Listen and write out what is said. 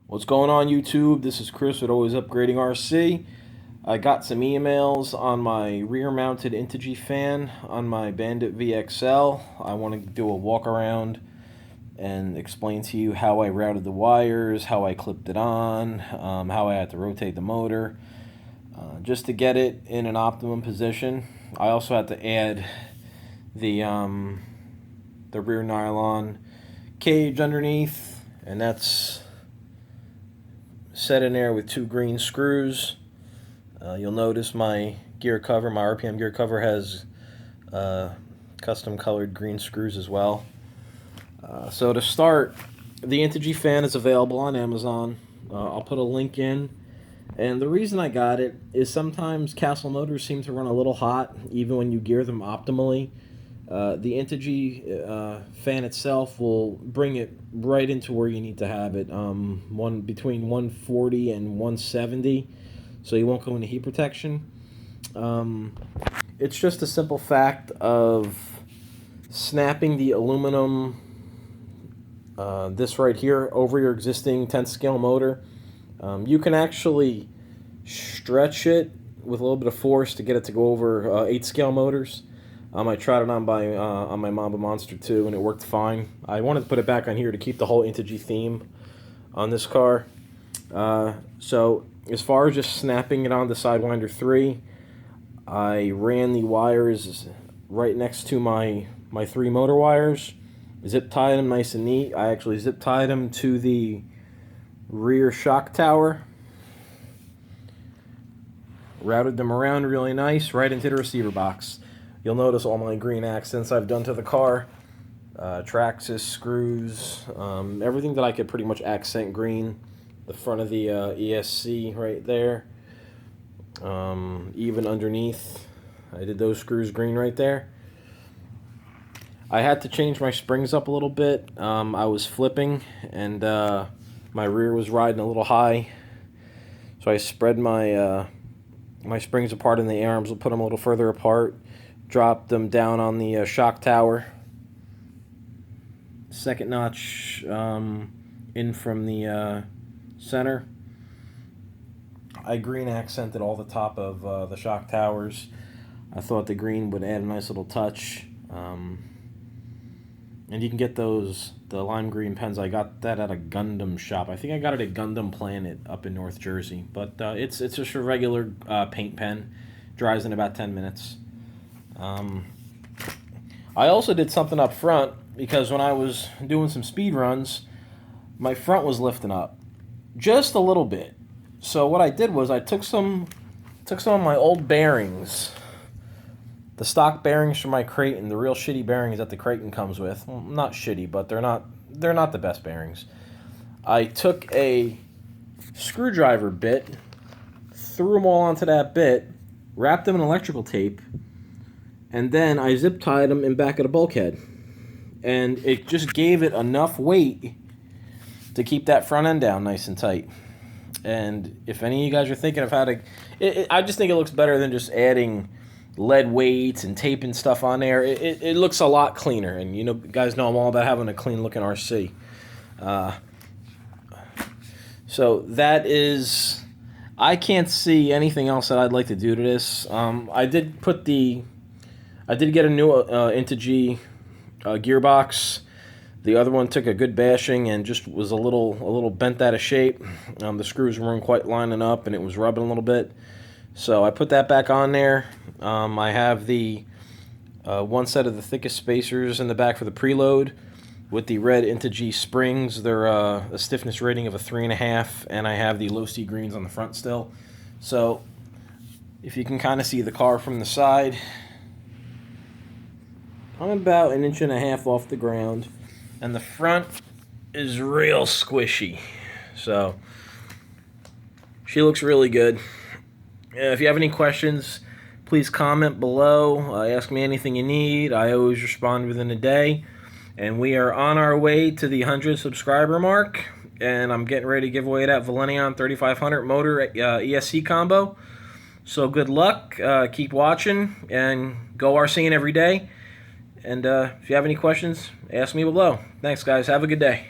What's going on, YouTube? This is Chris with Always Upgrading RC. I got some emails on my rear-mounted Integy fan on my Bandit VXL. I want to do a walk around and explain to you how I routed the wires, how I clipped it on, how I had to rotate the motor, just to get it in an optimum position. I also had to add the rear nylon cage underneath, and that's set in there with 2 green screws. You'll notice my gear cover, my RPM gear cover, has custom colored green screws as well. So to start, the Integy fan is available on Amazon. I'll put a link in. And the reason I got it is sometimes Castle motors seem to run a little hot, even when you gear them optimally. The Integy fan itself will bring it right into where you need to have it, between 140 and 170, so you won't go into heat protection. It's just a simple fact of snapping the aluminum, this right here, over your existing 10 scale motor. You can actually stretch it with a little bit of force to get it to go over 8 scale motors. I tried it on my Mamba Monster 2, and it worked fine. I wanted to put it back on here to keep the whole Integy theme on this car. So as far as just snapping it on the Sidewinder 3, I ran the wires right next to my 3 motor wires, zip tied them nice and neat. I actually zip tied them to the rear shock tower, routed them around really nice right into the receiver box. You'll notice all my green accents I've done to the car, Traxxas screws, everything that I could pretty much accent green. The front of the ESC right there, even underneath, I did those screws green right there. I had to change my springs up a little bit. I was flipping, and my rear was riding a little high, so I spread my springs apart in the arms. I'll put them a little further apart. Dropped them down on the shock tower. Second notch in from the center. I green accented all the top of the shock towers. I thought the green would add a nice little touch. And you can get the lime green pens. I got that at a Gundam shop. I think I got it at Gundam Planet up in North Jersey. But it's just a regular paint pen. Dries in about 10 minutes. I also did something up front, because when I was doing some speed runs, my front was lifting up just a little bit. So what I did was I took some of my old bearings, the stock bearings from my Creighton, the real shitty bearings that the Creighton comes with. Well, not shitty, but they're not the best bearings. I took a screwdriver bit, threw them all onto that bit, wrapped them in electrical tape, and then I zip tied them in back of the bulkhead. And it just gave it enough weight to keep that front end down nice and tight. And if any of you guys are thinking of how to... I just think it looks better than just adding lead weights and taping stuff on there. It looks a lot cleaner. And you guys know I'm all about having a clean looking RC. So that is... I can't see anything else that I'd like to do to this. I did get a new Integy gearbox. The other one took a good bashing and just was a little bent out of shape. The screws weren't quite lining up, and it was rubbing a little bit. So I put that back on there. I have the one set of the thickest spacers in the back for the preload with the red Integy springs. They're a stiffness rating of a 3.5, and I have the low C greens on the front still. So if you can kind of see the car from the side, I'm about 1.5 inches off the ground, and the front is real squishy. So she looks really good. If you have any questions, please comment below. Ask me anything you need. I always respond within a day. And we are on our way to the 100 subscriber mark, and I'm getting ready to give away that Valenion 3500 motor ESC combo. So good luck. Keep watching and go RCing every day. And if you have any questions, ask me below. Thanks, guys. Have a good day.